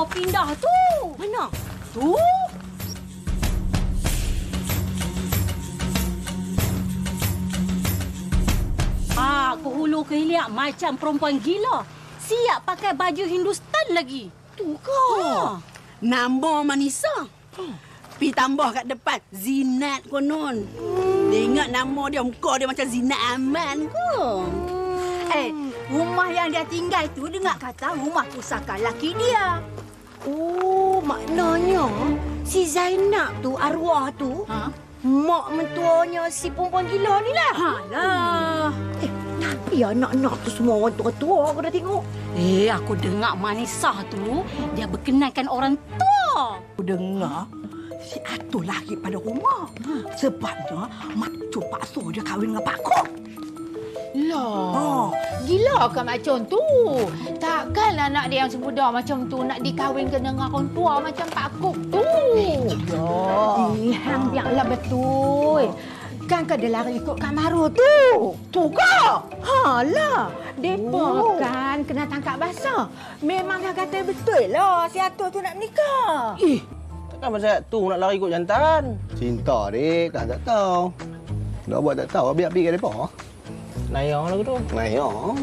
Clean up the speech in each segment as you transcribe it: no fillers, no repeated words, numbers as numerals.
mau pindah tu. Mana? Tu. Ke hulu ke hilir macam perempuan gila. Siap pakai baju Hindustan lagi. Tu kau. Nama Manisa. Pi tambah kat depan. Zinat konon. Dia ingat nama dia, muka dia macam Zinat Aman ke? Rumah yang dia tinggal tu dengar kata rumah pusaka laki dia. Oh, maknanya si Zainab tu, arwah tu, mak mentuanya si perempuan gila ni lah. Alah. Tapi anak-anak tu semua orang tua-tua aku dah tengok. Aku dengar Manisah tu dia berkenalkan orang tua. Aku dengar si Atul lari pada rumah. Sebabnya mak cuk paksa dia kahwin dengan Pak Kok. Lah, gila kan macam tu? Takkanlah anak dia yang semuda macam tu nak dikahwinkan dengan orang tua macam Pak Kuk tu. Hang biarlah betul. Kan kau dia lari ikut Kak Maru tu. Tu kau? Halah, depa kan kena tangkap basah. Memang dah kata betul lah si Atul tu nak menikah. Takkan masa tu nak lari ikut jantan? Cinta, Dik. Tak tahu. Nak buat tak tahu. Biar pergi ke mereka. Nayang lah tu. Nayang.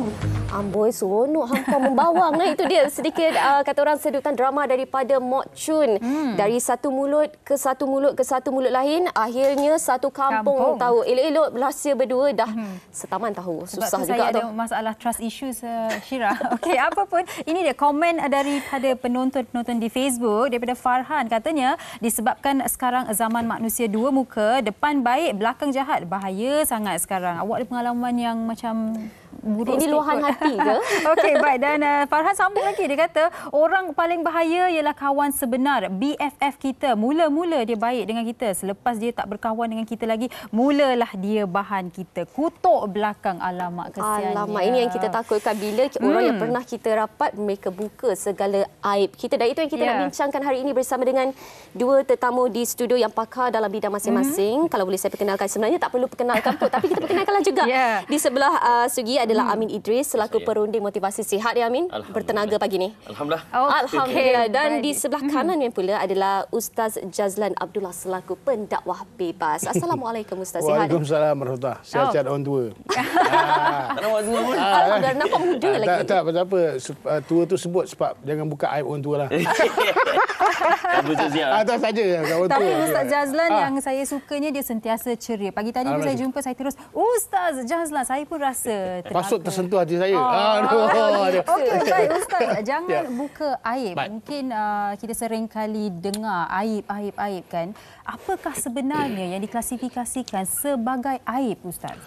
Amboi, seronok hampa membawang. Itu dia sedikit kata orang sedutan drama daripada Mok Chun. Dari satu mulut ke satu mulut ke satu mulut lain, akhirnya satu kampung tahu. Elok-elok berhasil berdua dah setaman tahu. Susah Sebab tu juga saya tu. ada masalah trust issues, Syira. Okey, apa pun, ini dia komen daripada penonton di Facebook daripada Farhan. Katanya, disebabkan sekarang zaman manusia dua muka, depan baik, belakang jahat. Bahaya sangat sekarang. Awak ada pengalaman yang macam buruk? Ini luahan hati ke? Okey, baik. Dan Farhan sambung lagi. Dia kata, orang paling bahaya ialah kawan sebenar. BFF kita. Mula-mula dia baik dengan kita. Selepas dia tak berkawan dengan kita lagi, mulalah dia bahan kita. Kutuk belakang. Alamak, kesiannya. Alamak, ini yang kita takutkan bila orang yang pernah kita rapat, mereka buka segala aib kita. Dan itu yang kita nak bincangkan hari ini bersama dengan dua tetamu di studio yang pakar dalam bidang masing-masing. Kalau boleh saya perkenalkan, sebenarnya tak perlu perkenalkan pun, tapi kita perkenalkanlah juga. Di sebelah Sugi adalah Amin Idris selaku perunding motivasi sihat ya Amin. Bertenaga pagi ni. Alhamdulillah. Alhamdulillah. Dan di sebelah kanan yang pula adalah Ustaz Jazlan Abdullah selaku pendakwah bebas. Assalamualaikum Ustaz, sihat? Waalaikumsalam warahmatullahi. Sihat-sihat orang tua. Tak nak buat dua pun. Alhamdulillah, nampak muda lagi. Tak, pasal apa? Tua tu sebut sebab jangan buka aib orang tua lah. Tak saja kawan tua. Tapi Ustaz Jazlan yang saya sukanya dia sentiasa ceria. Pagi tadi bila saya jumpa, saya terus, Ustaz Jazlan, saya pun rasa Pasut tersentuh hati saya. Okey, baik Ustaz. Jangan buka aib. Mungkin kita sering kali dengar aib kan. Apakah sebenarnya yang diklasifikasikan sebagai aib, Ustaz?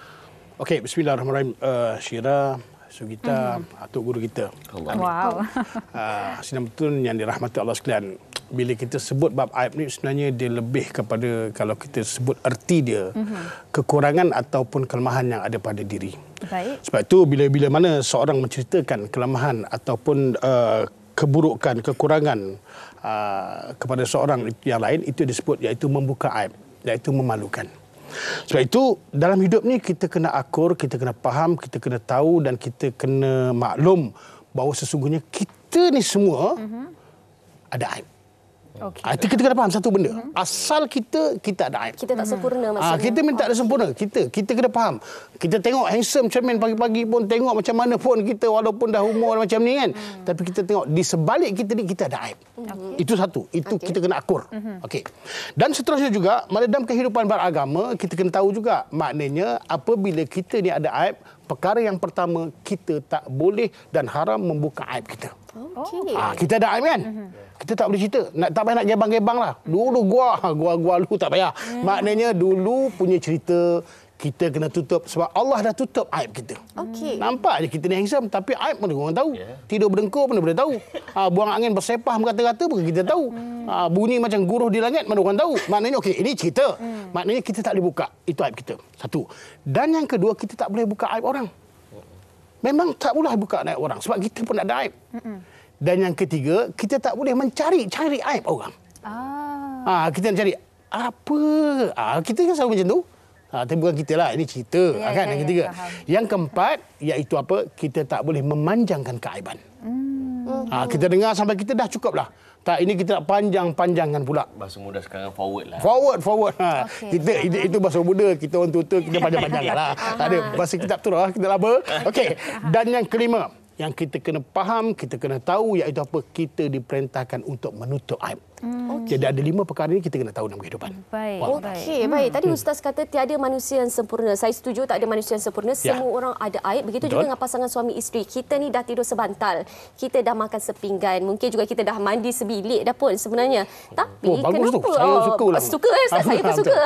Okey, bismillahirrahmanirrahim. Syira, Sugita, atuk guru kita. Wow. Senang betul yang dirahmati Allah sekalian. Bila kita sebut bab aib ni sebenarnya dia lebih kepada, kalau kita sebut erti dia, kekurangan ataupun kelemahan yang ada pada diri. Baik. Sebab itu bila mana seorang menceritakan kelemahan ataupun keburukan, kekurangan kepada seorang yang lain, itu disebut iaitu membuka aib, iaitu memalukan. Sebab itu dalam hidup ni kita kena akur, kita kena faham, kita kena tahu dan kita kena maklum bahawa sesungguhnya kita ni semua ada aib. Okay. Itu kita kena faham satu benda. Asal kita ada aib. Kita tak sempurna maksudnya. Kita minta ada sempurna. Kita kena faham. Kita tengok handsome cermin pagi-pagi pun, tengok macam mana pun kita walaupun dah umur macam ni kan. Tapi kita tengok di sebalik kita ni kita ada aib. Itu satu. Itu kita kena akur. Okey. Dan seterusnya juga, dalam kehidupan beragama kita kena tahu juga maknanya apabila kita ni ada aib, perkara yang pertama kita tak boleh dan haram membuka aib kita. Okey. Kita ada aib kan? Kita tak boleh cerita. Tak payah nak gebang-gebang lah. Dulu gua lu tak payah. Maknanya dulu punya cerita kita kena tutup sebab Allah dah tutup aib kita. Okey. Nampak je kita ni handsome tapi aib mana orang tahu. Tidur berdengkur mana boleh tahu. Buang angin bersepah berkata-kata pun kita tahu. Bunyi macam guruh di langit mana orang tahu. Maknanya okey, ini cerita. Maknanya kita tak boleh buka. Itu aib kita. Satu. Dan yang kedua, kita tak boleh buka aib orang. Memang tak boleh buka aib orang sebab kita pun ada aib. Dan yang ketiga, kita tak boleh mencari aib orang. Kita nak cari apa? Kita kan selalu macam tu. Tapi bukan kita lah, ini cerita. Kan? Yang ketiga. Yang keempat, iaitu apa? Kita tak boleh memanjangkan keaiban. Kita dengar sampai kita dah cukup lah. Tak, ini kita nak panjang-panjangkan pula. Bahasa muda sekarang forward lah. Forward. Kita itu bahasa muda, kita orang tua kita panjang-panjangkan lah. Tak ada bahasa kitab tu lah, kita laba. Okey. Dan yang kelima, yang kita kena faham, kita kena tahu iaitu apa? Kita diperintahkan untuk menutup aib. Jadi ada 5 perkara ini kita kena tahu dalam kehidupan. Baik. Okey, baik. Tadi Ustaz kata tiada manusia yang sempurna. Saya setuju tak ada manusia yang sempurna. Semua orang ada aib. Begitu juga dengan pasangan suami isteri. Kita ni dah tidur sebantal. Kita dah makan sepinggan. Mungkin juga kita dah mandi sebilik dah pun sebenarnya. Tapi bagus kenapa? tu. Saya suka lah. Suka Ustaz? Saya pun suka.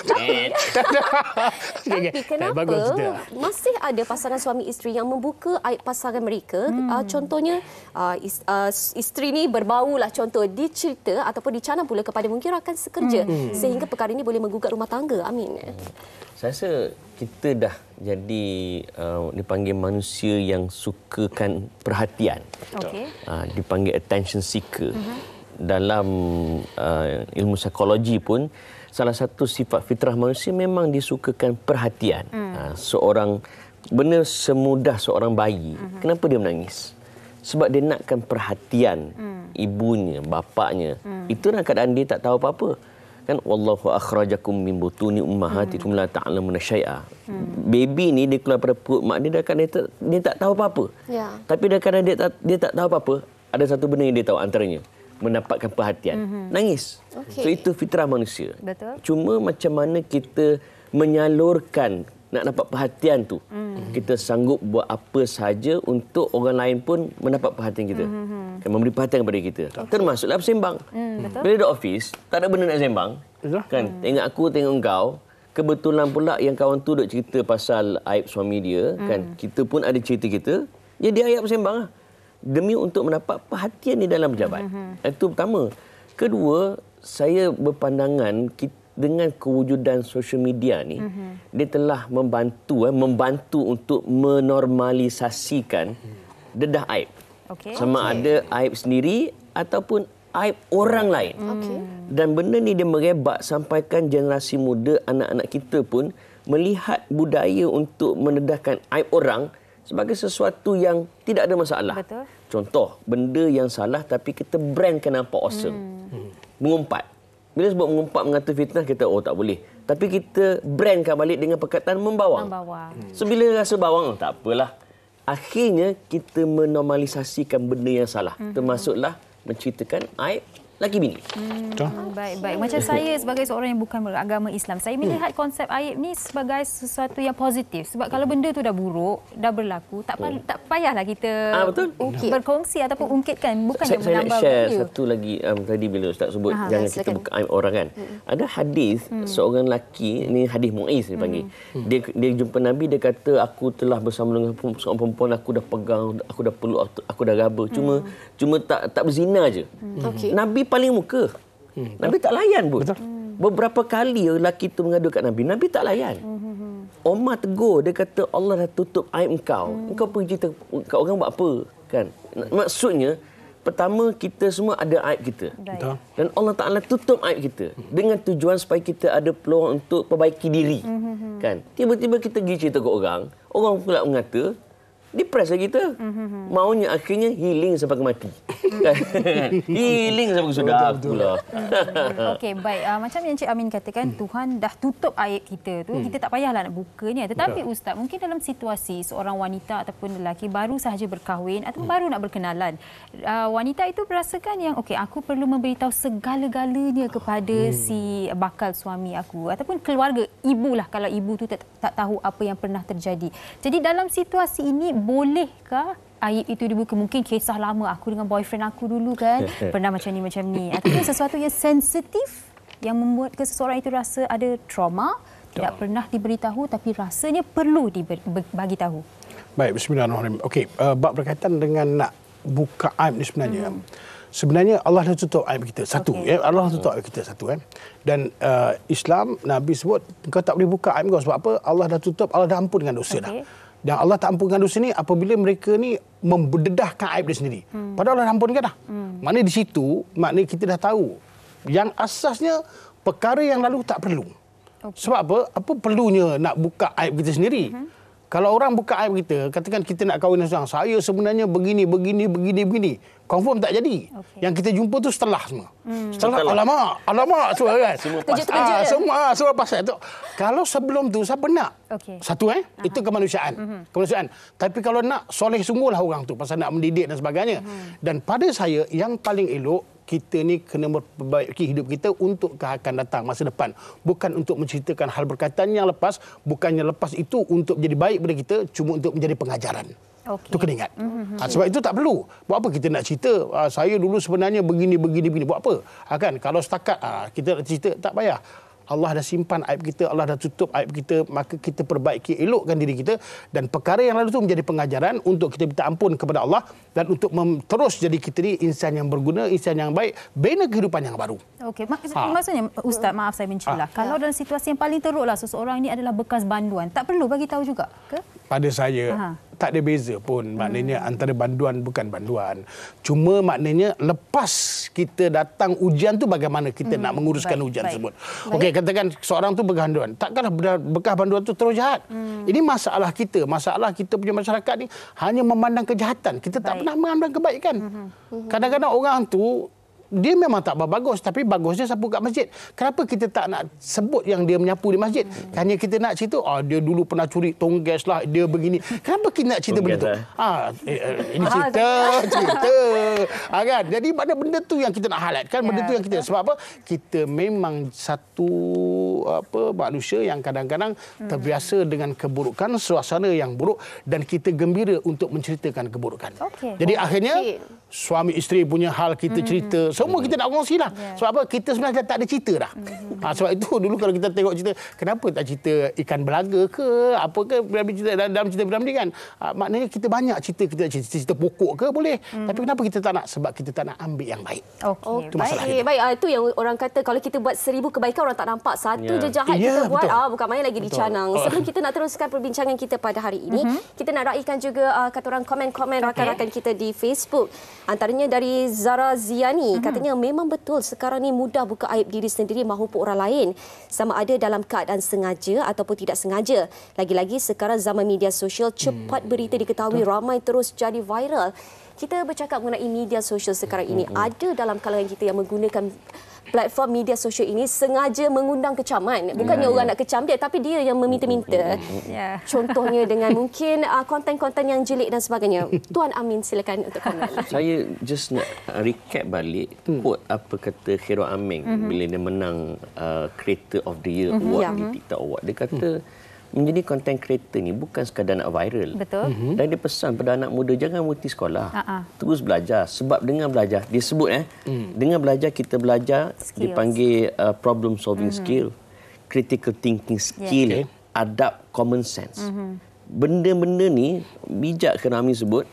Tapi Bagus kenapa cerita. masih ada pasangan suami isteri yang membuka aib pasangan mereka? Contohnya, isteri ni berbau lah contoh. Dicerita ataupun dicanang pula kepada mungkin rakan sekerja sehingga perkara ini boleh menggugat rumah tangga. Amin. Saya rasa kita dah jadi dipanggil manusia yang sukakan perhatian. Okey. Dipanggil attention seeker. Dalam ilmu psikologi pun salah satu sifat fitrah manusia memang disukakan perhatian. Seorang benda semudah seorang bayi, kenapa dia menangis? Sebab dia nakkan perhatian ibunya, bapaknya. Itu dalam keadaan dia tak tahu apa-apa. Kan wallahu akhrajakum min butuni ummahatikum la ta'lamuna syai'a. Baby ni dia keluar pada perut mak dia, dia tak tahu apa-apa. Ya. Tapi dalam keadaan dia tak tahu apa-apa, ada satu benda yang dia tahu, antaranya mendapatkan perhatian. Nangis. So itu fitrah manusia. Betul. Cuma macam mana kita menyalurkan nak dapat perhatian tu. Kita sanggup buat apa sahaja untuk orang lain pun mendapat perhatian kita. Memberi perhatian kepada kita. Termasuklah bersembang. Bila di office, tak ada benda nak sembang. Kan? Tengok aku, tengok engkau. Kebetulan pula yang kawan tu duk cerita pasal aib suami dia. Kan? Kita pun ada cerita kita. Jadi ayat bersembang lah. Demi untuk mendapat perhatian di dalam pejabat. Itu pertama. Kedua, saya berpandangan dengan kewujudan social media ni, dia telah membantu untuk menormalisasikan dedah aib. Sama ada aib sendiri ataupun aib orang lain. Dan benda ni dia merebak sampaikan generasi muda, anak-anak kita pun melihat budaya untuk mendedahkan aib orang sebagai sesuatu yang tidak ada masalah. Betul. Contoh, benda yang salah tapi kita brandkan nampak awesome. Mengumpat. Bila sebut mengumpat mengata fitnah, kita tak boleh. Tapi kita brandkan balik dengan perkataan membawang. So bila rasa bawang, tak apalah. Akhirnya kita menormalisasikan benda yang salah. Termasuklah menceritakan aib laki bini. Baik. Macam saya sebagai seorang yang bukan beragama Islam, saya melihat konsep aib ni sebagai sesuatu yang positif. Sebab kalau benda tu dah buruk, dah berlaku, tak payahlah kita berkongsi ataupun ungkitkan. Bukan yang saya nak menambah share value. satu lagi. Tadi bila Ustaz sebut jangan kita buka aib orang kan. Ada hadis seorang lelaki, ini hadis Muiz dipanggil. Dia jumpa Nabi, dia kata aku telah bersama dengan seorang perempuan, aku dah pegang, aku dah peluk, aku dah raba. Cuma tak berzina je. Nabi paling muka. Nabi tak layan pun. Beberapa kali lelaki itu mengadu kat Nabi, Nabi tak layan. Umar tegur, dia kata Allah dah tutup aib engkau. Engkau pergi cerita kat orang buat apa? Kan? Maksudnya, pertama kita semua ada aib kita. Dan Allah Ta'ala tutup aib kita dengan tujuan supaya kita ada peluang untuk perbaiki diri. Kan? Tiba-tiba kita pergi cerita kat orang pula mengata, depress lah kita. Maunya akhirnya healing sampai ke mati. Healing sampai ke sudah pula. Okey, baik. Macam yang Cik Amin katakan, Tuhan dah tutup aib kita tu. Kita tak payahlah nak bukanya. Tetapi Ustaz, mungkin dalam situasi seorang wanita ataupun lelaki baru sahaja berkahwin atau baru nak berkenalan, wanita itu berasakan yang okey, aku perlu memberitahu segala-galanya kepada si bakal suami aku ataupun keluarga, ibulah kalau ibu tu tak tahu apa yang pernah terjadi. Jadi dalam situasi ini, bolehkah aib itu dibuka? Mungkin kisah lama aku dengan boyfriend aku dulu kan, pernah macam ni. Ataupun sesuatu yang sensitif yang membuat seseorang itu rasa ada trauma, tidak pernah diberitahu tapi rasanya perlu dibagi tahu. Baik, bismillahirrahmanirrahim. Okey, bab berkaitan dengan nak buka aib ni sebenarnya Allah dah tutup aib kita. Satu, Allah dah tutup aib kita satu kan. Dan Islam, Nabi sebut kau tak boleh buka aib kau sebab apa? Allah dah tutup, Allah dah ampunkan dosa dah. Dan Allah tak ampunkan dosa ni apabila mereka ni membededahkan aib dia sendiri. Padahal Allah dah ampunkan dah. Maknanya di situ, maknanya kita dah tahu yang asasnya perkara yang lalu tak perlu. Sebab apa? Apa perlunya nak buka aib kita sendiri? Kalau orang buka aib kita, katakan kita nak kahwin dengan seorang, saya sebenarnya begini. Confirm tak jadi. Okey. Yang kita jumpa tu setelah semua. Setelah, alamak semua kan. Semua Terkejut-terkejut je. Semua pasal tu. Kalau sebelum tu siapa nak? Okey. Satu itu kemanusiaan. Kemanusiaan. Tapi kalau nak soleh sungguhlah orang tu pasal nak mendidik dan sebagainya. Dan pada saya yang paling elok kita ni kena memperbaiki hidup kita untuk ke akan datang masa depan. Bukan untuk menceritakan hal berkaitan yang lepas. Bukannya lepas itu untuk menjadi baik pada kita, cuma untuk menjadi pengajaran. Okey. Itu kena ingat. Sebab itu tak perlu. Buat apa kita nak cerita, saya dulu sebenarnya begini. Buat apa? Kan? Kalau setakat kita nak cerita, tak payah. Allah dah simpan aib kita, Allah dah tutup aib kita, maka kita perbaiki, elokkan diri kita dan perkara yang lalu itu menjadi pengajaran untuk kita minta ampun kepada Allah dan untuk terus jadi kita ni insan yang berguna, insan yang baik, bina kehidupan yang baru. Okey, maksudnya Ustaz, maaf saya mencela. Kalau dalam situasi yang paling teruklah seseorang ini adalah bekas banduan, tak perlu bagi tahu juga ke? Pada saya tak ada beza pun maknanya antara banduan bukan banduan. Cuma maknanya lepas kita datang ujian tu bagaimana kita nak menguruskan ujian tersebut. Okey, katakan seorang tu bekas banduan. Takkanlah bekas banduan tu terus jahat. Ini masalah kita. Masalah kita punya masyarakat ni hanya memandang kejahatan. Kita tak pernah memandang kebaikan. Kadang-kadang orang tu dia memang tak bagus, tapi bagusnya sapu kat masjid. Kenapa kita tak nak sebut yang dia menyapu di masjid? Hanya kita nak cerita, dia dulu pernah curi tonggas lah, dia begini. Kenapa kita nak cerita begitu? Ini cerita. Kan? Jadi benda tu yang kita nak highlightkan, benda tu yang kita. Sebab apa? Kita memang satu manusia yang kadang-kadang terbiasa dengan keburukan, suasana yang buruk dan kita gembira untuk menceritakan keburukan. Jadi akhirnya suami isteri punya hal kita cerita, semua kita nak kongsilah. Sebab apa? Kita sebenarnya tak ada cerita dah. Sebab itu dulu kalau kita tengok cerita, kenapa tak cerita ikan belaga ke, apa ke dalam cerita Ramli kan? Maknanya kita banyak cerita, kita cerita pokok ke boleh. Tapi kenapa kita tak nak? Sebab kita tak nak ambil yang baik. Okey, Itu masalah kita. baik. Itu yang orang kata kalau kita buat 1000 kebaikan orang tak nampak. Satu je jahat kita buat, bukan main lagi dicanang. Sebelum kita nak teruskan perbincangan kita pada hari ini, kita nak raikan juga kata orang komen-komen rakan-rakan kita di Facebook. Antaranya dari Zara Ziani, katanya memang betul sekarang ni mudah buka aib diri sendiri maupun orang lain, sama ada dalam keadaan sengaja ataupun tidak sengaja. Lagi-lagi sekarang zaman media sosial, cepat berita diketahui, ramai terus jadi viral. Kita bercakap mengenai media sosial sekarang ini. Ada dalam kalangan kita yang menggunakan platform media sosial ini sengaja mengundang kecaman. Bukannya orang nak kecam dia, tapi dia yang meminta-minta. Contohnya dengan mungkin konten-konten yang jelik dan sebagainya. Tuan Amin, silakan untuk komen. Saya just nak recap balik quote apa kata Khairul Aming bila dia menang Creator of the Year Award di TikTok Award. Dia kata menjadi content creator ni bukan sekadar nak viral. Betul. Dan dia pesan pada anak muda jangan berhenti sekolah. Terus belajar. Sebab dengan belajar, dia sebut dengan belajar kita belajar skills. Dipanggil problem solving skill, critical thinking skill, adab, common sense. Benda-benda ni bijak Khairul Aming sebut.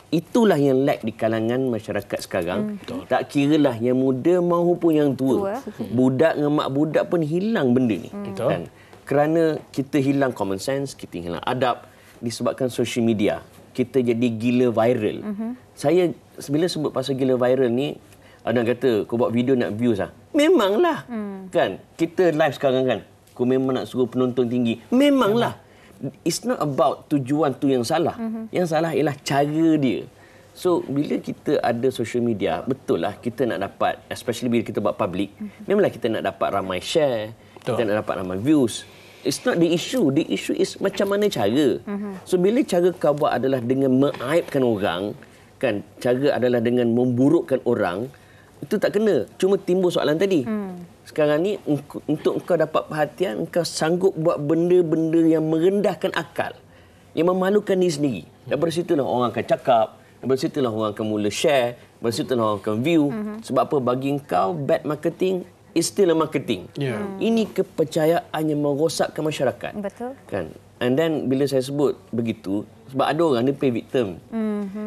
Itulah yang lack di kalangan masyarakat sekarang. Tak kiralah yang muda maupun yang tua. Budak dengan mak budak pun hilang benda ni. Kan? Kerana kita hilang common sense, kita hilang adab disebabkan social media. Kita jadi gila viral. Saya bila sebut pasal gila viral ni, ada kata kau buat video nak views lah. Memanglah. Kan? Kita live sekarang kan. Kau memang nak suruh penonton tinggi. Memanglah. It's not about tujuan tu yang salah. Yang salah ialah cara dia. So, bila kita ada social media, betul lah kita nak dapat, especially bila kita buat public, memanglah kita nak dapat ramai share, kita nak dapat ramai views. It's not the issue. The issue is macam mana cara. So, bila cara kau buat adalah dengan mengaibkan orang, kan, cara adalah dengan memburukkan orang, itu tak kena. Cuma timbul soalan tadi. Sekarang ni, untuk engkau dapat perhatian, engkau sanggup buat benda-benda yang merendahkan akal, yang memalukan diri sendiri. Daripada situlah orang akan cakap, daripada situlah orang akan mula share, daripada situlah orang akan view. Sebab apa? Bagi engkau, bad marketing is still a marketing. Ini kepercayaan yang merosakkan masyarakat. Betul. Kan? And then, bila saya sebut begitu, sebab ada orang dia play victim.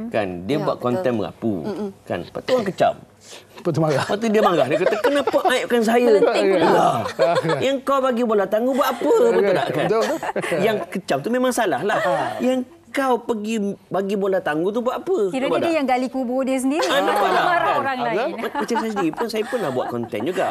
Kan? Dia buat konten merapu. Kan? Lepas tu orang kecam. Lepas tu marah. Lepas tu dia marah. Dia kata, kenapa aibkan saya? Yang kau bagi bola tangguh buat apa? Betul tak? Kan? Yang kecam tu memang salah lah. Yang kau pergi bagi bola tangguh tu buat apa? Kiranya dia yang gali kubur dia sendiri. Nampak tak? Marah Kan? orang lain. Macam saya sendiri pun, saya pernah buat konten juga.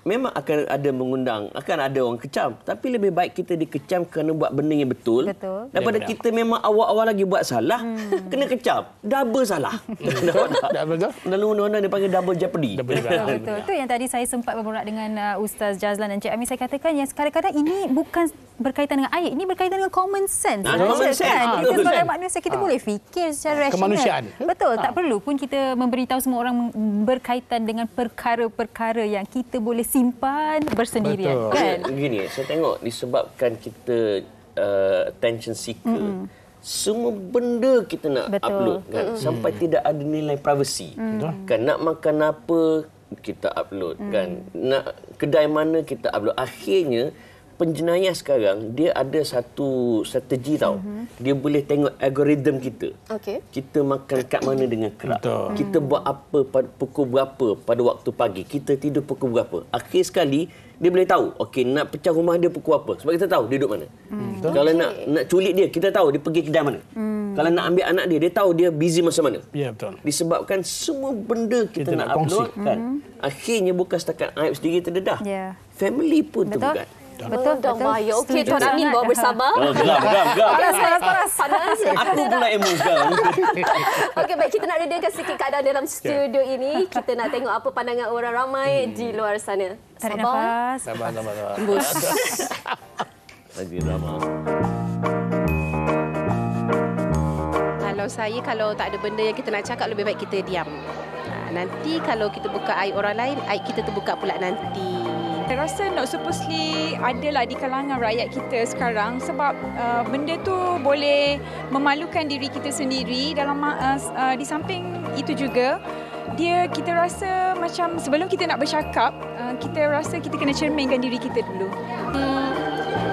Memang akan ada mengundang, akan ada orang kecam. Tapi lebih baik kita dikecam kerana buat benda yang betul. Betul. Daripada kita memang awal-awal lagi buat salah, kena kecam. Double salah. Double ke? Dalam undang-undang dia panggil double jeopardy. Betul. Itu yang tadi saya sempat berborak dengan Ustaz Jazlan dan Cik Ami. Saya katakan yang kadang-kadang ini bukan berkaitan dengan ayat. Ini berkaitan dengan common sense. Common sense. Kan? Kita Betul. sebagai manusia, kita boleh fikir secara rasional. Kemanusiaan. Betul. Tak perlu pun kita memberitahu semua orang berkaitan dengan perkara-perkara yang kita boleh simpan bersendirian. Betul. Kan? Begini, saya tengok disebabkan kita attention seeker. Semua benda kita nak upload kan, sampai tidak ada nilai privacy. Kan nak makan apa kita upload kan, nak kedai mana kita upload. Akhirnya penjenayah sekarang dia ada satu strategi tau. Dia boleh tengok algoritma kita. Okey. Kita makan kat mana dengan kerak. Betul. Kita buat apa pada pukul berapa pada waktu pagi. Kita tidur pukul berapa. Akhir sekali dia boleh tahu, okey nak pecah rumah dia pukul apa. Sebab kita tahu dia duduk mana. Kalau nak culik dia, kita tahu dia pergi kedai mana. Kalau nak ambil anak dia, dia tahu dia busy masa mana. Ya, betul. Disebabkan semua benda kita nak kongsi. upload kan. Akhirnya bukan setakat aib sendiri terdedah. Ya. Family pun tergugat. Betul. Bahaya. Okey, Setuju Tuan Amin sangat. bawa bersabar. Geram. Panas. Aku pula emosi sekarang. Okey, baik. Kita nak redakan sedikit keadaan dalam studio ini. Kita nak tengok apa pandangan orang ramai di luar sana. Tarik nafas. Sabar. Lagi drama. Kalau saya, kalau tak ada benda yang kita nak cakap, lebih baik kita diam. Nanti kalau kita buka aib orang lain, aib kita terbuka pula nanti. Saya rasa not supposedly adalah di kalangan rakyat kita sekarang sebab benda tu boleh memalukan diri kita sendiri dalam di samping itu juga kita rasa macam sebelum kita nak bercakap kita rasa kita kena cerminkan diri kita dulu.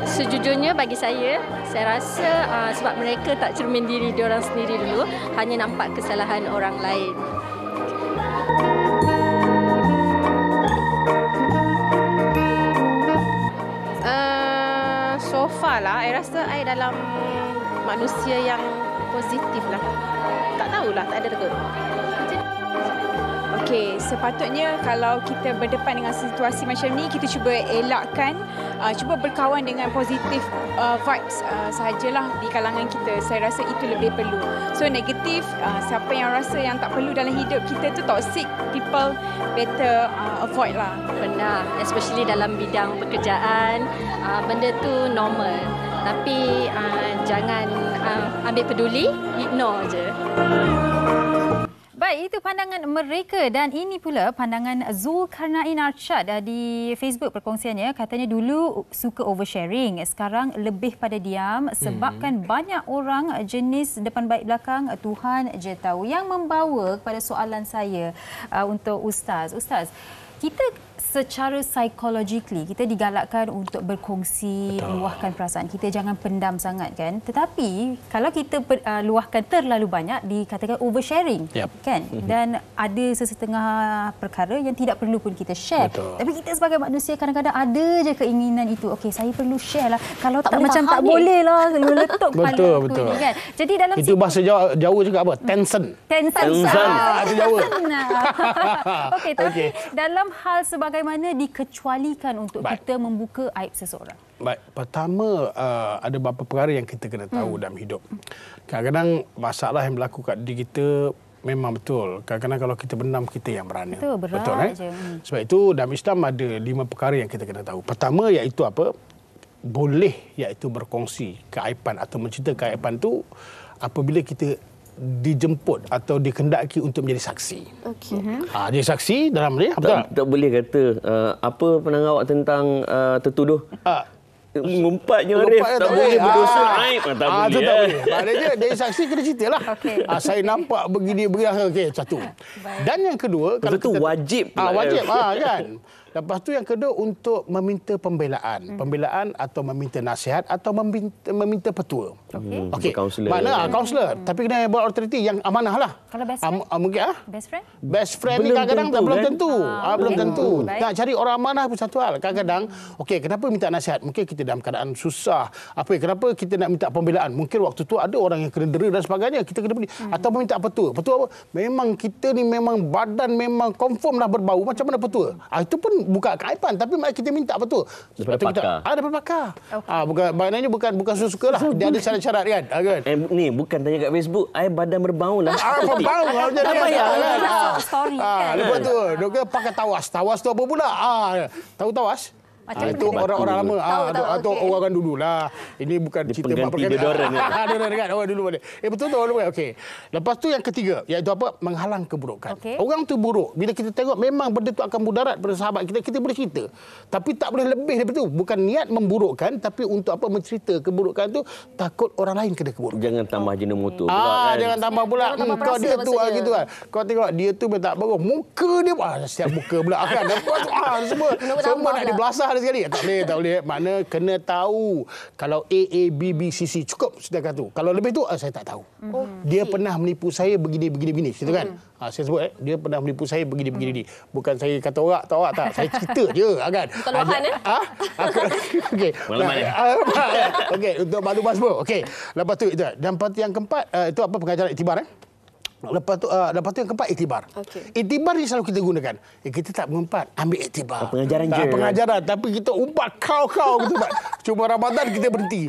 Sejujurnya bagi saya rasa sebab mereka tak cermin diri diorang sendiri dulu, hanya nampak kesalahan orang lain. So far lah, saya rasa saya dalam manusia yang positif lah. Tak tahulah, tak ada takut. Okey, sepatutnya kalau kita berdepan dengan situasi macam ni, kita cuba elakkan, cuba berkawan dengan positif vibes sahajalah di kalangan kita. Saya rasa itu lebih perlu. So negatif, siapa yang rasa yang tak perlu dalam hidup kita tu toxic people, better avoid lah. Benar, especially dalam bidang pekerjaan, benda tu normal. Tapi jangan ambil peduli, ignore je. Baik, itu pandangan mereka dan ini pula pandangan Zulkarnain Arsyad di Facebook perkongsiannya. Katanya dulu suka oversharing, sekarang lebih pada diam sebabkan banyak orang jenis depan baik belakang Tuhan je tahu. Yang membawa kepada soalan saya untuk Ustaz. Ustaz, kita secara psychologically kita digalakkan untuk berkongsi, luahkan perasaan kita, jangan pendam sangat kan. Tetapi kalau kita luahkan terlalu banyak dikatakan oversharing, kan? Dan ada sesetengah perkara yang tidak perlu pun kita share. Tapi kita sebagai manusia kadang-kadang ada je keinginan itu. Okey, saya perlu share lah. Kalau tak macam tak boleh lah, meletup kepala aku ni kan. Jadi dalam itu bahasa Jawa juga apa? Tension. Itu Jawa. Okey, tapi dalam hal sebagaimana dikecualikan untuk kita membuka aib seseorang? Baik, pertama ada beberapa perkara yang kita kena tahu dalam hidup. Kadang-kadang masalah yang berlaku kat diri kita memang betul. Kadang-kadang kalau kita benam, kita yang berani. Betul je. Sebab itu dalam Islam ada 5 perkara yang kita kena tahu. Pertama iaitu apa? Boleh iaitu berkongsi keaiban atau mencerita keaiban tu apabila kita dijemput atau dikendaki untuk menjadi saksi. Okey. Jadi saksi dalam ni apa? Tak boleh kata apa pandangan awak tentang tertuduh? Ngumpatnya Arif. Tak boleh berdosa aib. Tak boleh. Maknanya dari saksi kena ceritalah. Saya nampak begini. Okey, satu. Dan yang kedua, kalau itu wajib. Wajib kan. Lepas tu yang kedua untuk meminta pembelaan. Pembelaan atau meminta nasihat atau meminta petua. Okey. Mana kaunselor. Tapi kena buat authority yang amanah lah. Kalau best friend? Mungkin Best friend? Best friend ni kadang-kadang belum tentu. Belum tentu. Baik. Nak cari orang amanah pun satu hal. Kadang-kadang, okey, kenapa minta nasihat? Mungkin kita dalam keadaan susah. Kenapa kita nak minta pembelaan? Mungkin waktu tu ada orang yang kena dera dan sebagainya. Kita kena beli. Atau meminta petua. Petua apa? Memang kita ni memang badan memang confirm dah berbau. Macam mana petua? Itu pun bukan keaiban. Tapi mari kita minta petua. Daripada pakar. Daripada pakar. Maknanya bukan suka lah. Dia ada syarat-syarat kan? Ni bukan tanya kat Facebook. Badan berbau lah. Berbau lah. Story kan? Lepas tu, dia pakai tawas. Tawas tu apa pula? Tahu tawas? Itu orang-orang lama. Atau orang dulu lah. Ini bukan cerita pengganti deodoran. Orang dulu boleh. Betul. Okey. Lepas tu yang ketiga, iaitu apa? Menghalang keburukan. Orang tu buruk. Bila kita tengok memang benda tu akan mudarat pada sahabat kita, kita boleh cerita. Tapi tak boleh lebih daripada itu. Bukan niat memburukkan, tapi untuk apa? Mencerita keburukan tu, takut orang lain kena keburukan. Jangan tambah jenis motor pula kan. Jangan tambah pula. Kau dia tu gitu kan. Kau tengok dia tu tak bagus. Muka dia setiap muka pula kan. Semua nak dibelasah sekali. Tak boleh. Makna kena tahu. Kalau AABBCC cukup setakat tu. Kalau lebih tu saya tak tahu. Dia pernah menipu saya begini. Cerita kan? Saya sebut dia pernah menipu saya begini. Bukan saya kata orang tak. Saya cerita je kan. Bukan luahan Okey. Okey, untuk malu semua. Okey. Lepas tu itu. Dan yang keempat itu apa pengajaran iktibar Lepas tu yang keempat, iktibar. Iktibar ni selalu kita gunakan. Kita tak mengumpat, ambil iktibar. Pengajaran je. Pengajaran. Tapi kita umpat kau gitu. Cuma Ramadan kita berhenti.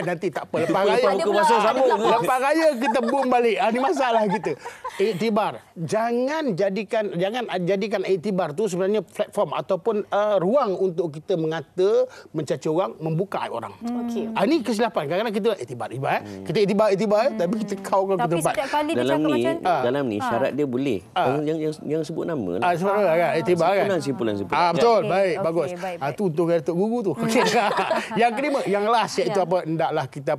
Nanti tak apa. Lepas raya kita boom balik. Ini masalah kita. Iktibar. Jangan jadikan iktibar tu sebenarnya platform ataupun ruang untuk kita mengata, mencaci orang, membuka aib orang. Ini kesilapan. Kadang-kadang kita iktibar. Kita iktibar, tapi kita kau kita umpat. Tapi setiap kali dia cakap macam dalam ni syarat dia boleh. Yang sebut nama lah. Sebut nama kan. Iktibar kan. Simpulan. Betul. Baik. Bagus. Itu untuk Datuk Guru tu. Yang kelima, yang last iaitu apa? Hendaklah kita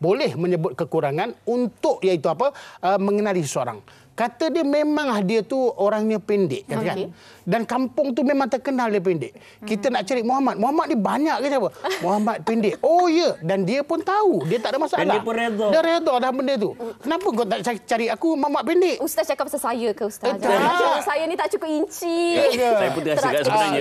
boleh menyebut kekurangan untuk iaitu apa? Mengenali seseorang. Kata dia memang dia tu orangnya pendek kan. Dan kampung tu memang terkenal dia pendek. Kita nak cari Muhammad ni banyak ke siapa? Muhammad pendek. Oh ya, dan dia pun tahu, dia tak ada masalah. Dan dia pun redha. Dia redha dah benda tu. Kenapa kau tak cari aku Muhammad pendek? Ustaz cakap pasal saya ke Ustaz? Saya ni tak cukup inci. Saya pun terasa kat sebenarnya.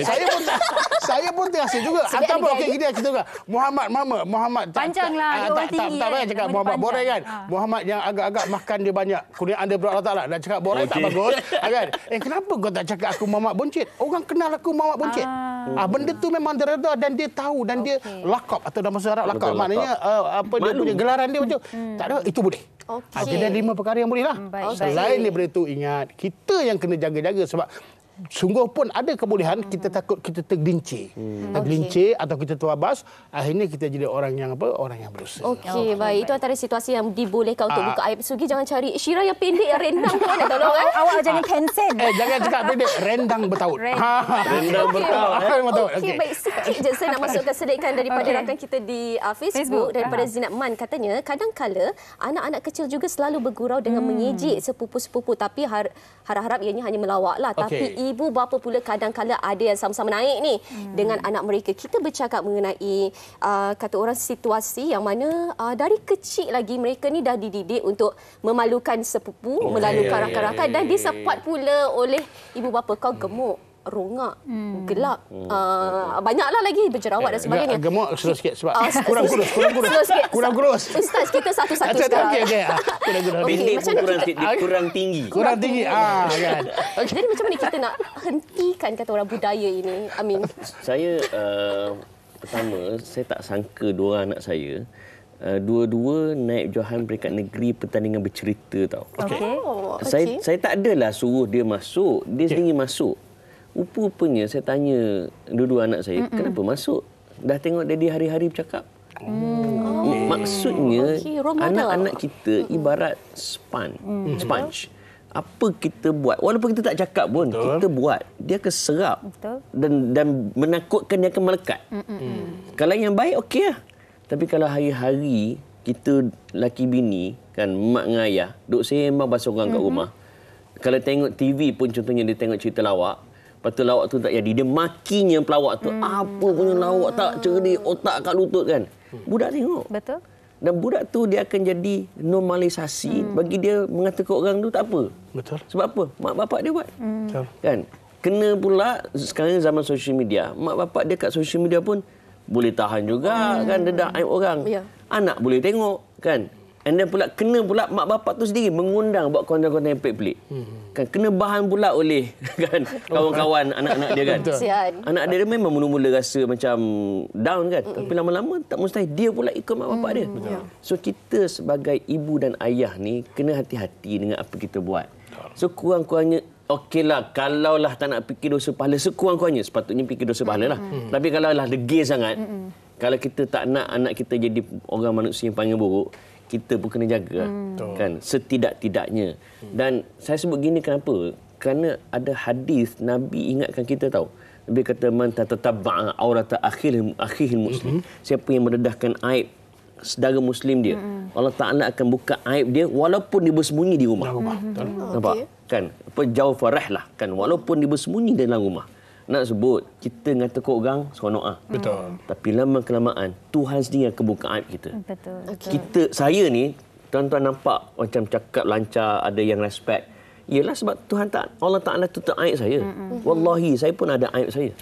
Saya pun terasa juga. Atau okey gini kita juga. Muhammad panjanglah, orang tinggi. Tak payah cakap Muhammad borai kan. Muhammad yang agak-agak makan dia banyak. Kurniaan dia berat Allah Taala. Nak cakap borai tak bagus kan. Kenapa kau tak cakap aku Muhammad Boncit? Orang kenal aku Muhammad Boncit. Benda tu memang dia redha dan dia tahu dan dia lakop atau dalam bahasa Arab lakop maknanya dia punya gelaran dia macam tak ada, itu boleh. Dia ada 5 perkara yang boleh lah. Selain daripada itu, ingat kita yang kena jaga-jaga sebab sungguh pun ada kebolehan kita takut kita tergelincir. Tergelincir atau kita terabas, akhirnya kita jadi orang yang berdosa. Okey, baik. Itu antara situasi yang dibolehkan untuk buka aib. Sugi jangan cari Syirah yang pendek yang rendang tu ada tolong Awak jangan cancel. Jangan cakap pendek, rendang bertaut. Rendang bertaut. Okey, baik. Sikit je saya nak masukkan selidikan daripada rakan kita di Facebook daripada Zinat Man. Katanya, kadang-kala anak-anak kecil juga selalu bergurau dengan mengejek sepupu-sepupu, tapi harap-harap ianya hanya melawaklah. Tapi ibu bapa pula kadang-kala ada yang sama-sama naik ni dengan anak mereka. Kita bercakap mengenai kata orang situasi yang mana dari kecil lagi mereka ni dah dididik untuk memalukan sepupu, memalukan rakan-rakan dan disepat pula oleh ibu bapa. Kau gemuk, rongak, gelap, banyaklah lagi berjerawat dan sebagainya. Gemuk slow sikit sebab kurang kurus. Ustaz, kita satu-satu sekarang. Okey. Pendek pun kurang tinggi. Kan. Jadi macam mana kita nak hentikan kata orang budaya ini, Amin? Saya pertama, saya tak sangka dua anak saya dua-dua naik johan peringkat negeri pertandingan bercerita tau. Saya tak adalah suruh dia masuk, dia sendiri masuk. Rupa-rupanya saya tanya dua-dua anak saya, kenapa masuk? Dah tengok daddy hari-hari bercakap. Maksudnya anak-anak kita ibarat sponge. Apa kita buat, walaupun kita tak cakap pun, kita buat, dia akan serap dan menakutkan, dia akan melekat. Kalau yang baik, okey lah. Tapi kalau hari-hari kita laki bini, kan, mak dengan ayah, duk sembang pasal orang kat rumah. Kalau tengok TV pun contohnya dia tengok cerita lawak, Lepas tu lawak tu tak jadi. Dia makinya pelawak tu. Apa punya lawak tak cerdik, otak kat lutut kan. Budak tengok. Betul. Dan budak tu dia akan jadi normalisasi bagi dia mengatakan orang tu tak apa. Betul. Sebab apa? Mak bapak dia buat. Betul. Kan? Kena pula sekarang zaman social media. Mak bapak dia kat social media pun boleh tahan juga kan dedah aib orang. Ya. Anak boleh tengok kan. And then pula kena pula mak bapak tu sendiri mengundang buat konten-konten yang pelik-pelik. Kan kena bahan pula oleh kan kawan-kawan anak-anak dia kan. Sian. Anak dia memang mula-mula rasa macam down kan. Tapi lama-lama tak mustahil dia pula ikut mak bapak dia. So kita sebagai ibu dan ayah ni kena hati-hati dengan apa kita buat. So kurang-kurangnya okeylah kalaulah tak nak fikir dosa pahala sekurang-kurangnya sepatutnya fikir dosa pahala lah. Tapi kalaulah degil sangat kalau kita tak nak anak kita jadi orang manusia yang paling buruk kita pun kena jaga kan setidak-tidaknya. Dan saya sebut gini kenapa? Kerana ada hadis Nabi ingatkan kita tahu. Nabi kata man tatabba'a aurata akhihil muslim. Siapa yang mendedahkan aib saudara muslim dia, Allah Taala akan buka aib dia walaupun dia bersembunyi di rumah. Nampak? Kan? Apa jauh farahlah kan walaupun dia bersembunyi dalam rumah. Nak sebut kita ngata kau orang seronok Betul. Tapi lama kelamaan Tuhan sendiri akan buka aib kita. Betul. Saya ni tuan-tuan nampak macam cakap lancar, ada yang respect. Ialah sebab Allah Taala tutup aib saya. Wallahi saya pun ada aib saya.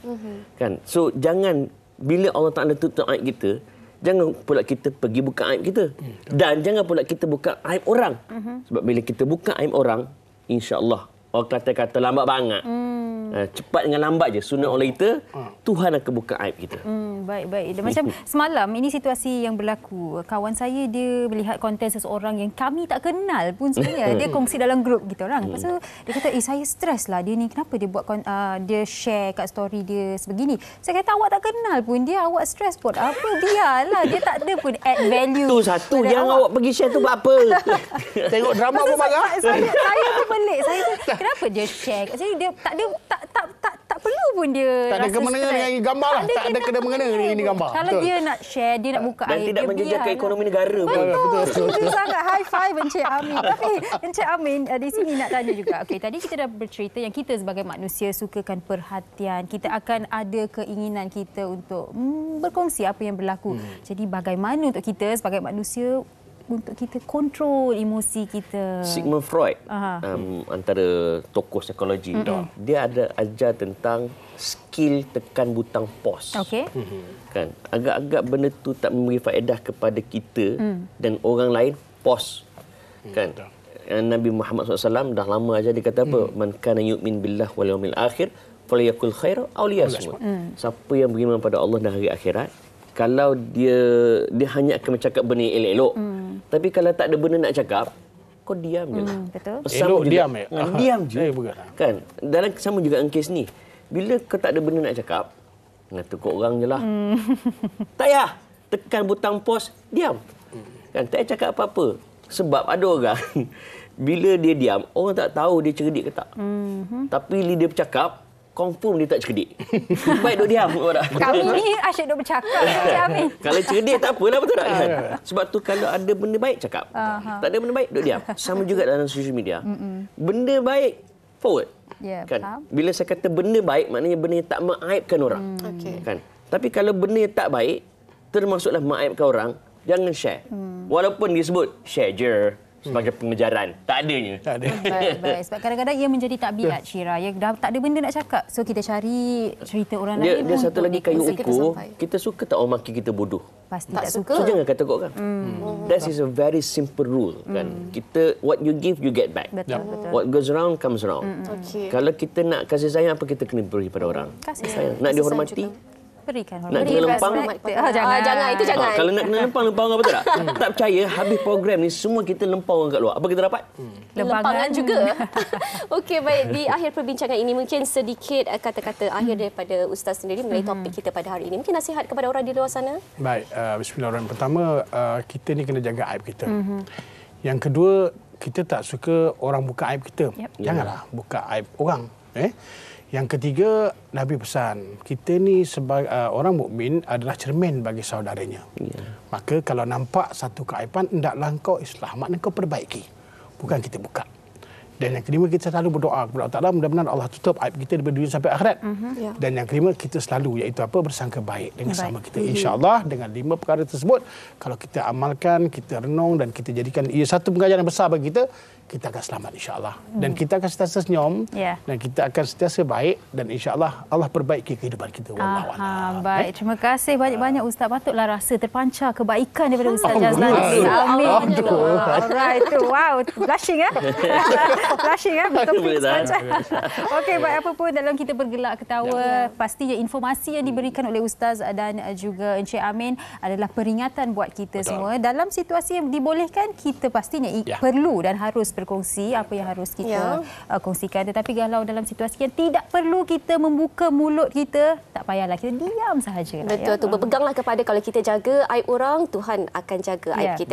Kan? So jangan bila Allah Taala tutup aib kita, jangan pula kita pergi buka aib kita. Dan jangan pula kita buka aib orang. Sebab bila kita buka aib orang, insya-Allah orang kata lambat banget. Cepat dengan lambat je sunnah Allah kita, Tuhan akan buka aib kita. Baik. Dan macam semalam ini situasi yang berlaku. Kawan saya dia melihat konten seseorang yang kami tak kenal pun sebenarnya. Dia kongsi dalam grup kita orang. Lepas tu dia kata, saya stres lah dia ni. Kenapa dia buat dia share kat story dia sebegini. Saya kata awak tak kenal pun dia, awak stres pun. Apa biarlah, dia tak ada pun add value. Tu satu yang awak pergi share tu buat apa? Tengok drama pun marah. Saya pun pelik. Saya pun kenapa dia share? Jadi dia tak perlu pun dia tak ada kena-mengena dengan gambar lah. Tak ada kena-mengena dengan ini gambar. Kalau dia nak share, dia nak buka dan aib, tidak menjejakkan ekonomi negara pun. Betul. Setuju sangat. High five Encik Amin. Tapi Encik Amin di sini nak tanya juga. Okey, tadi kita dah bercerita yang kita sebagai manusia sukakan perhatian. Kita akan ada keinginan kita untuk berkongsi apa yang berlaku. Jadi bagaimana untuk kita sebagai manusia untuk kita kontrol emosi kita? Sigmund Freud, antara tokoh psikologi, dia ada ajar tentang skill tekan butang pause. Okey. Kan, agak-agak benda tu tak memberi faedah kepada kita dan orang lain, pause. Kan? Nabi Muhammad SAW dah lama ajar dia kata apa? Man kana yu'min billah wal yawmil akhir falyakul khaira aw liyasmut. Siapa yang beriman pada Allah dan hari akhirat, kalau dia hanya akan bercakap benda yang elok-elok. Tapi kalau tak ada benda nak cakap, kau diam je lah. Betul. Elok diam diam je. Bukan. Kan? Dalam sama juga dalam kes ni. Bila kau tak ada benda nak cakap, ngata kau orang je lah. Tak payah. Tekan butang pause, diam. Kan? Tak payah cakap apa-apa. Sebab ada orang, bila dia diam, orang tak tahu dia cerdik ke tak. Tapi bila dia bercakap, confirm dia tak cerdik. Baik duk diam. Kami ni asyik duk bercakap. Amin. Kalau cerdik tak apalah, betul tak kan? Sebab tu kalau ada benda baik cakap. Tak ada benda baik duk diam. Sama juga dalam social media. Benda baik forward. Kan? Faham. Bila saya kata benda baik, maknanya benda yang tak mengaibkan orang. Kan? Tapi kalau benda yang tak baik, termasuklah mengaibkan orang, jangan share. Walaupun dia sebut share je sebagai pengejaran. Tak adanya. Tak ada. Baik. Sebab kadang-kadang ia menjadi tabiat, Syira. Ya, dah tak ada benda nak cakap. So kita cari cerita orang lain. Dia satu lagi kayu ukur. Kita suka tak orang maki kita bodoh? Pasti tak suka. So jangan kata kau orang. That is a very simple rule. Kan? Kita, what you give, you get back. Betul. What goes around, comes around. Kalau kita nak kasih sayang, apa kita kena beri pada orang? Kasih sayang. Nak dihormati? Berikan Nak kena lempang? Jangan. Itu jangan. Kalau nak kena lempang orang betul tak? Tak percaya, habis program ni semua kita lempang orang kat luar. Apa kita dapat? Lempangan juga. Okey, baik. Di akhir perbincangan ini mungkin sedikit kata-kata akhir daripada Ustaz sendiri mengenai topik kita pada hari ini. Mungkin nasihat kepada orang di luar sana? Baik, bismillahirrahmanirrahim. Pertama, kita ni kena jaga aib kita. Yang kedua, kita tak suka orang buka aib kita. Janganlah buka aib orang. Yang ketiga, Nabi pesan, kita ni sebagai orang mukmin adalah cermin bagi saudaranya. Maka kalau nampak satu keaiban, hendaklah kau islah, maknanya kau perbaiki. Bukan kita buka. Dan yang kelima, kita selalu berdoa kepada Allah Ta'ala, mudah-mudahan Allah tutup aib kita daripada dunia sampai akhirat. Dan yang kelima, kita selalu, iaitu apa? Bersangka baik dengan sama kita. InsyaAllah, dengan 5 perkara tersebut, kalau kita amalkan, kita renung dan kita jadikan ia satu pengajaran besar bagi kita akan selamat insyaAllah. Dan kita akan sentiasa senyum dan kita akan sentiasa baik dan insyaAllah Allah perbaiki kehidupan kita. Baik, terima kasih banyak-banyak Ustaz. Patutlah rasa terpancar kebaikan daripada Ustaz Jazlan. Amin. Alright, tu. Wow, blushing blushing betul terpancar. Okey, baik, apa pun dalam kita bergelak ketawa, pastinya informasi yang diberikan oleh Ustaz dan juga Encik Amin adalah peringatan buat kita semua. Dalam situasi yang dibolehkan, kita pastinya perlu dan harus berkongsi apa yang harus kita kongsikan. Tetapi kalau dalam situasi yang tidak perlu kita membuka mulut kita, tak payahlah, kita diam sahaja. Betul tu, berpeganglah kepada kalau kita jaga aib orang, Tuhan akan jaga aib kita.